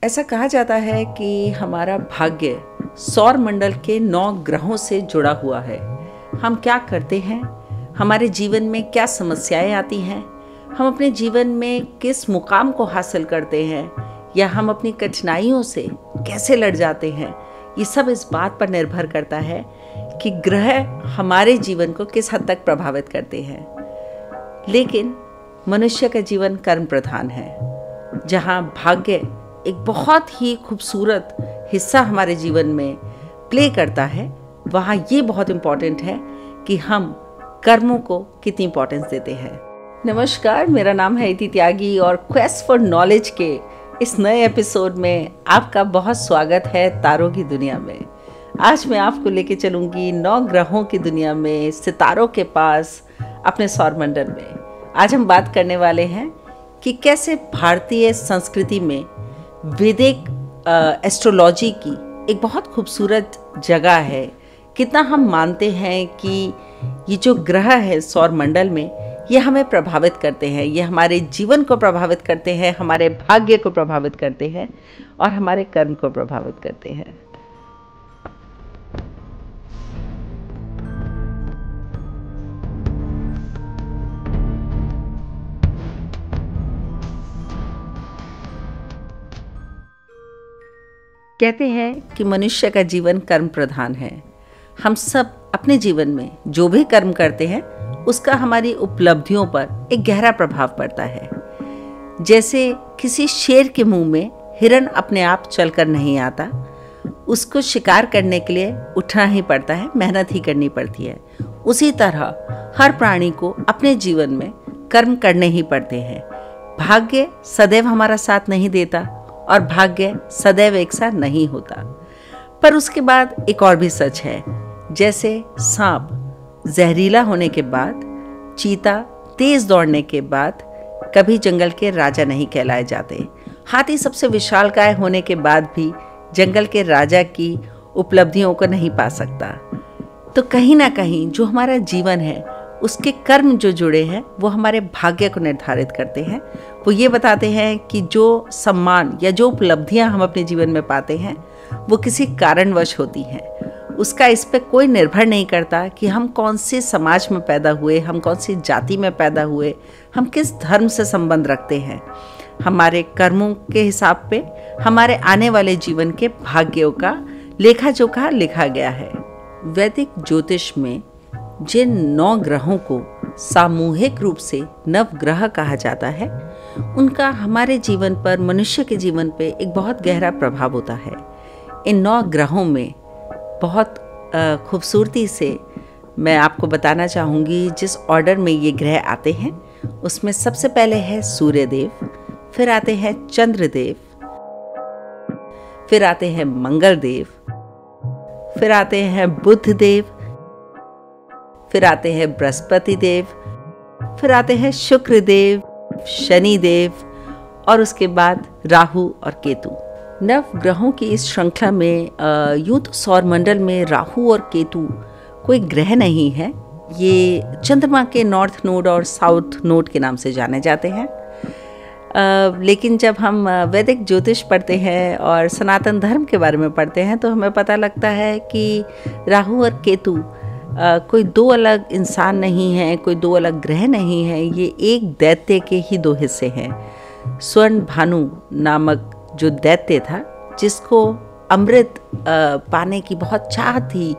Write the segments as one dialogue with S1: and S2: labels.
S1: ऐसा कहा जाता है कि हमारा भाग्य सौर मंडल के 9 ग्रहों से जुड़ा हुआ है। हम क्या करते हैं, हमारे जीवन में क्या समस्याएं आती हैं, हम अपने जीवन में किस मुकाम को हासिल करते हैं या हम अपनी कठिनाइयों से कैसे लड़ जाते हैं, ये सब इस बात पर निर्भर करता है कि ग्रह हमारे जीवन को किस हद तक प्रभावित करते हैं। लेकिन मनुष्य का जीवन कर्म प्रधान है, जहाँ भाग्य एक बहुत ही खूबसूरत हिस्सा हमारे जीवन में प्ले करता है। वहाँ ये बहुत इम्पॉर्टेंट है कि हम कर्मों को कितनी इम्पोर्टेंस देते हैं। नमस्कार, मेरा नाम है इति त्यागी और क्वेस्ट फॉर नॉलेज के इस नए एपिसोड में आपका बहुत स्वागत है तारों की दुनिया में। आज मैं आपको लेके चलूँगी 9 ग्रहों की दुनिया में, सितारों के पास, अपने सौरमंडल में। आज हम बात करने वाले हैं कि कैसे भारतीय संस्कृति में वैदिक एस्ट्रोलॉजी की एक बहुत खूबसूरत जगह है। कितना हम मानते हैं कि ये जो ग्रह है सौरमंडल में, ये हमें प्रभावित करते हैं, ये हमारे जीवन को प्रभावित करते हैं, हमारे भाग्य को प्रभावित करते हैं और हमारे कर्म को प्रभावित करते हैं। कहते हैं कि मनुष्य का जीवन कर्म प्रधान है। हम सब अपने जीवन में जो भी कर्म करते हैं उसका हमारी उपलब्धियों पर एक गहरा प्रभाव पड़ता है। जैसे किसी शेर के मुंह में हिरन अपने आप चलकर नहीं आता, उसको शिकार करने के लिए उठना ही पड़ता है, मेहनत ही करनी पड़ती है। उसी तरह हर प्राणी को अपने जीवन में कर्म करने ही पड़ते हैं। भाग्य सदैव हमारा साथ नहीं देता और भाग्य सदैव एक सा नहीं होता। पर उसके बाद एक और भी सच है, जैसे सांप जहरीला होने के बाद, चीता तेज दौड़ने के बाद कभी जंगल के राजा नहीं कहलाए जाते। हाथी सबसे विशालकाय होने के बाद भी जंगल के राजा की उपलब्धियों को नहीं पा सकता। तो कहीं ना कहीं जो हमारा जीवन है उसके कर्म जो जुड़े हैं वो हमारे भाग्य को निर्धारित करते हैं। वो ये बताते हैं कि जो सम्मान या जो उपलब्धियां हम अपने जीवन में पाते हैं वो किसी कारणवश होती हैं। उसका इस पे कोई निर्भर नहीं करता कि हम कौन से समाज में पैदा हुए, हम कौन सी जाति में पैदा हुए, हम किस धर्म से संबंध रखते हैं। हमारे कर्मों के हिसाब पे हमारे आने वाले जीवन के भाग्यों का लेखा जोखा लिखा गया है। वैदिक ज्योतिष में जिन 9 ग्रहों को सामूहिक रूप से नवग्रह कहा जाता है, उनका हमारे जीवन पर, मनुष्य के जीवन पे एक बहुत गहरा प्रभाव होता है। इन 9 ग्रहों में बहुत खूबसूरती से मैं आपको बताना चाहूँगी जिस ऑर्डर में ये ग्रह आते हैं। उसमें सबसे पहले है सूर्यदेव, फिर आते हैं चंद्रदेव, फिर आते हैं मंगलदेव, फिर आते हैं बुधदेव, फिर आते हैं बृहस्पति देव, फिर आते हैं शुक्र देव, शनि देव और उसके बाद राहु और केतु। 9 ग्रहों की इस श्रृंखला में यूं तो सौरमंडल में राहु और केतु कोई ग्रह नहीं है। ये चंद्रमा के नॉर्थ नोड और साउथ नोड के नाम से जाने जाते हैं। लेकिन जब हम वैदिक ज्योतिष पढ़ते हैं और सनातन धर्म के बारे में पढ़ते हैं तो हमें पता लगता है कि राहु और केतु कोई 2 अलग इंसान नहीं है, कोई 2 अलग ग्रह नहीं है। ये एक दैत्य के ही 2 हिस्से हैं। स्वर्ण भानु नामक जो दैत्य था, जिसको अमृत पाने की बहुत चाह थी,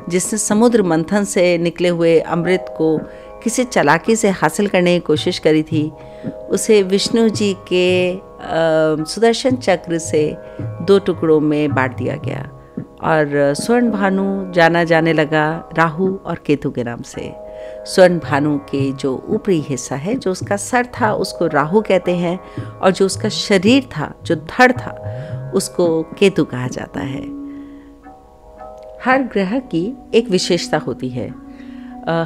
S1: जिसने समुद्र मंथन से निकले हुए अमृत को किसी चालाकी से हासिल करने की कोशिश करी थी, उसे विष्णु जी के सुदर्शन चक्र से 2 टुकड़ों में बांट दिया गया और स्वर्ण भानु जाना जाने लगा राहु और केतु के नाम से। स्वर्ण भानु के जो ऊपरी हिस्सा है, जो उसका सर था, उसको राहु कहते हैं और जो उसका शरीर था, जो धड़ था, उसको केतु कहा जाता है। हर ग्रह की एक विशेषता होती है।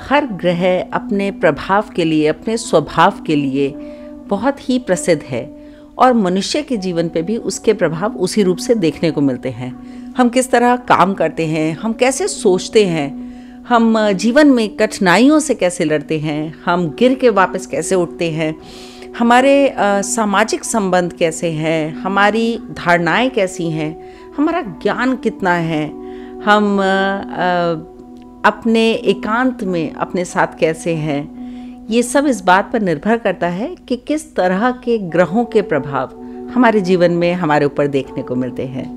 S1: हर ग्रह अपने प्रभाव के लिए, अपने स्वभाव के लिए बहुत ही प्रसिद्ध है और मनुष्य के जीवन पे भी उसके प्रभाव उसी रूप से देखने को मिलते हैं। हम किस तरह काम करते हैं, हम कैसे सोचते हैं, हम जीवन में कठिनाइयों से कैसे लड़ते हैं, हम गिर के वापस कैसे उठते हैं, हमारे सामाजिक संबंध कैसे हैं, हमारी धारणाएं कैसी हैं, हमारा ज्ञान कितना है, हम अपने एकांत में अपने साथ कैसे हैं, ये सब इस बात पर निर्भर करता है कि किस तरह के ग्रहों के प्रभाव हमारे जीवन में हमारे ऊपर देखने को मिलते हैं।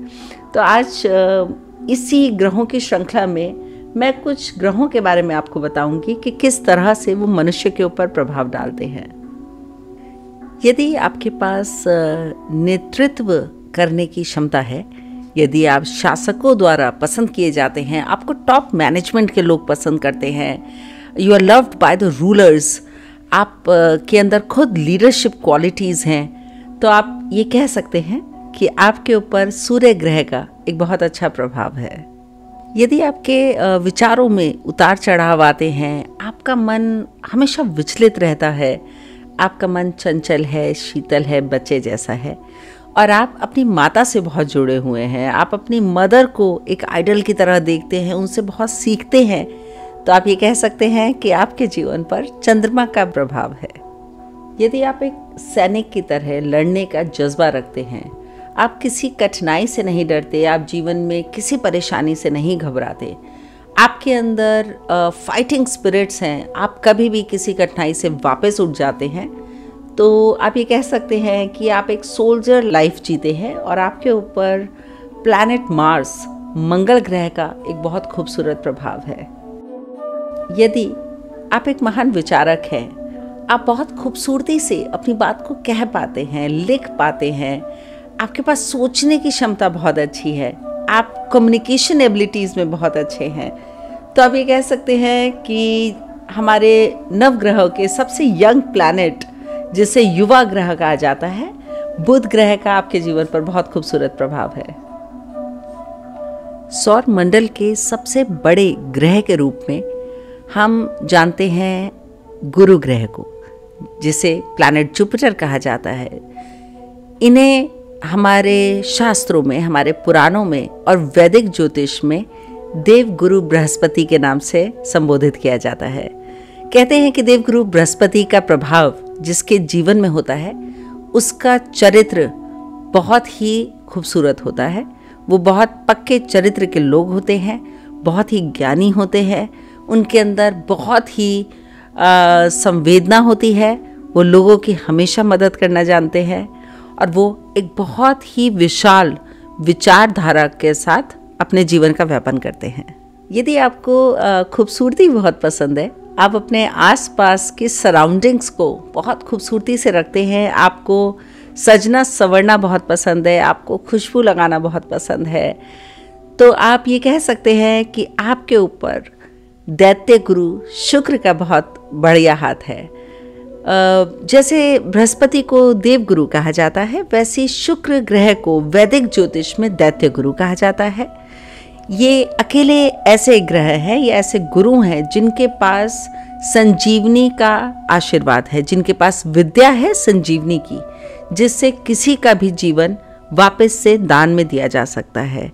S1: तो आज इसी ग्रहों की श्रृंखला में मैं कुछ ग्रहों के बारे में आपको बताऊंगी कि किस तरह से वो मनुष्य के ऊपर प्रभाव डालते हैं। यदि आपके पास नेतृत्व करने की क्षमता है, यदि आप शासकों द्वारा पसंद किए जाते हैं, आपको टॉप मैनेजमेंट के लोग पसंद करते हैं, you are loved by the rulers, आप के अंदर खुद लीडरशिप क्वालिटीज़ हैं, तो आप ये कह सकते हैं कि आपके ऊपर सूर्य ग्रह का एक बहुत अच्छा प्रभाव है। यदि आपके विचारों में उतार चढ़ाव आते हैं, आपका मन हमेशा विचलित रहता है, आपका मन चंचल है, शीतल है, बच्चे जैसा है, और आप अपनी माता से बहुत जुड़े हुए हैं, आप अपनी मदर को एक आइडल की तरह देखते हैं, उनसे बहुत सीखते हैं, तो आप ये कह सकते हैं कि आपके जीवन पर चंद्रमा का प्रभाव है। यदि आप एक सैनिक की तरह लड़ने का जज्बा रखते हैं, आप किसी कठिनाई से नहीं डरते, आप जीवन में किसी परेशानी से नहीं घबराते, आपके अंदर फाइटिंग स्पिरिट्स हैं, आप कभी भी किसी कठिनाई से वापस उठ जाते हैं, तो आप ये कह सकते हैं कि आप एक सोल्जर लाइफ जीते हैं और आपके ऊपर प्लैनेट मार्स, मंगल ग्रह का एक बहुत खूबसूरत प्रभाव है। यदि आप एक महान विचारक हैं, आप बहुत खूबसूरती से अपनी बात को कह पाते हैं, लिख पाते हैं, आपके पास सोचने की क्षमता बहुत अच्छी है, आप कम्युनिकेशन एबिलिटीज़ में बहुत अच्छे हैं, तो आप ये कह सकते हैं कि हमारे नवग्रहों के सबसे यंग प्लैनेट, जिसे युवा ग्रह कहा जाता है, बुध ग्रह का आपके जीवन पर बहुत खूबसूरत प्रभाव है। सौर मंडल के सबसे बड़े ग्रह के रूप में हम जानते हैं गुरु ग्रह को, जिसे प्लैनेट जुपिटर कहा जाता है। इन्हें हमारे शास्त्रों में, हमारे पुराणों में और वैदिक ज्योतिष में देवगुरु बृहस्पति के नाम से संबोधित किया जाता है। कहते हैं कि देवगुरु बृहस्पति का प्रभाव जिसके जीवन में होता है, उसका चरित्र बहुत ही खूबसूरत होता है। वो बहुत पक्के चरित्र के लोग होते हैं, बहुत ही ज्ञानी होते हैं, उनके अंदर बहुत ही संवेदना होती है, वो लोगों की हमेशा मदद करना जानते हैं, और वो एक बहुत ही विशाल विचारधारा के साथ अपने जीवन का व्यापन करते हैं। यदि आपको खूबसूरती बहुत पसंद है, आप अपने आसपास की सराउंडिंग्स को बहुत खूबसूरती से रखते हैं, आपको सजना संवरना बहुत पसंद है, आपको खुशबू लगाना बहुत पसंद है, तो आप ये कह सकते हैं कि आपके ऊपर दैत्य गुरु शुक्र का बहुत बढ़िया हाथ है। जैसे बृहस्पति को देवगुरु कहा जाता है, वैसे शुक्र ग्रह को वैदिक ज्योतिष में दैत्य गुरु कहा जाता है। ये अकेले ऐसे ग्रह हैं, ये ऐसे गुरु हैं जिनके पास संजीवनी का आशीर्वाद है, जिनके पास विद्या है संजीवनी की, जिससे किसी का भी जीवन वापस से दान में दिया जा सकता है।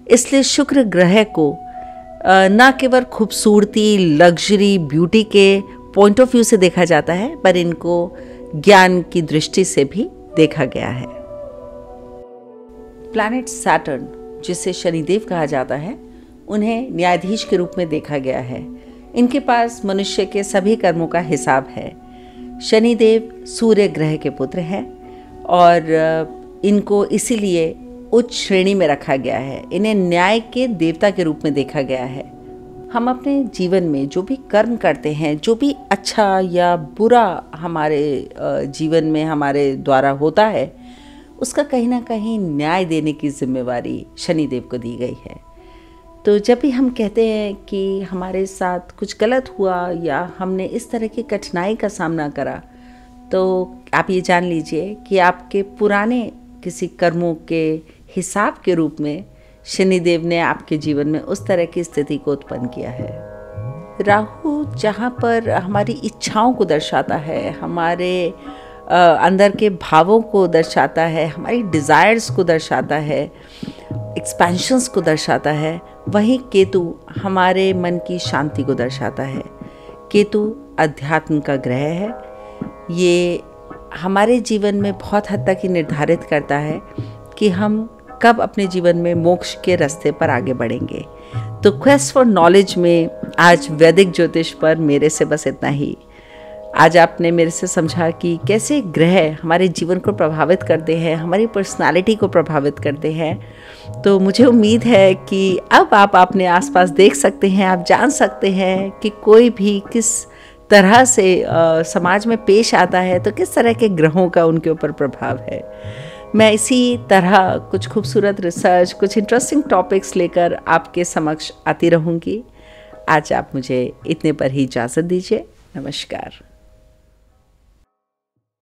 S1: इसलिए शुक्र ग्रह को न केवल खूबसूरती, लग्जरी, ब्यूटी के पॉइंट ऑफ व्यू से देखा जाता है, पर इनको ज्ञान की दृष्टि से भी देखा गया है। प्लैनेट सैटर्न, जिसे शनिदेव कहा जाता है, उन्हें न्यायाधीश के रूप में देखा गया है। इनके पास मनुष्य के सभी कर्मों का हिसाब है। शनिदेव सूर्य ग्रह के पुत्र हैं और इनको इसीलिए उच्च श्रेणी में रखा गया है। इन्हें न्याय के देवता के रूप में देखा गया है। हम अपने जीवन में जो भी कर्म करते हैं, जो भी अच्छा या बुरा हमारे जीवन में हमारे द्वारा होता है, उसका कहीं ना कहीं न्याय देने की जिम्मेवारी शनिदेव को दी गई है। तो जब भी हम कहते हैं कि हमारे साथ कुछ गलत हुआ या हमने इस तरह की कठिनाई का सामना करा, तो आप ये जान लीजिए कि आपके पुराने किसी कर्मों के हिसाब के रूप में शनिदेव ने आपके जीवन में उस तरह की स्थिति को उत्पन्न किया है। राहु जहाँ पर हमारी इच्छाओं को दर्शाता है, हमारे अंदर के भावों को दर्शाता है, हमारी डिज़ायर्स को दर्शाता है, एक्सपेंशंस को दर्शाता है, वहीं केतु हमारे मन की शांति को दर्शाता है। केतु अध्यात्म का ग्रह है। ये हमारे जीवन में बहुत हद तक ही निर्धारित करता है कि हम कब अपने जीवन में मोक्ष के रास्ते पर आगे बढ़ेंगे। तो क्वेस्ट फॉर नॉलेज में आज वैदिक ज्योतिष पर मेरे से बस इतना ही। आज आपने मेरे से समझा कि कैसे ग्रह हमारे जीवन को प्रभावित करते हैं, हमारी पर्सनालिटी को प्रभावित करते हैं। तो मुझे उम्मीद है कि अब आप अपने आसपास देख सकते हैं, आप जान सकते हैं कि कोई भी किस तरह से समाज में पेश आता है, तो किस तरह के ग्रहों का उनके ऊपर प्रभाव है। मैं इसी तरह कुछ खूबसूरत रिसर्च, कुछ इंटरेस्टिंग टॉपिक्स लेकर आपके समक्ष आती रहूँगी। आज आप मुझे इतने पर ही इजाज़त दीजिए। नमस्कार।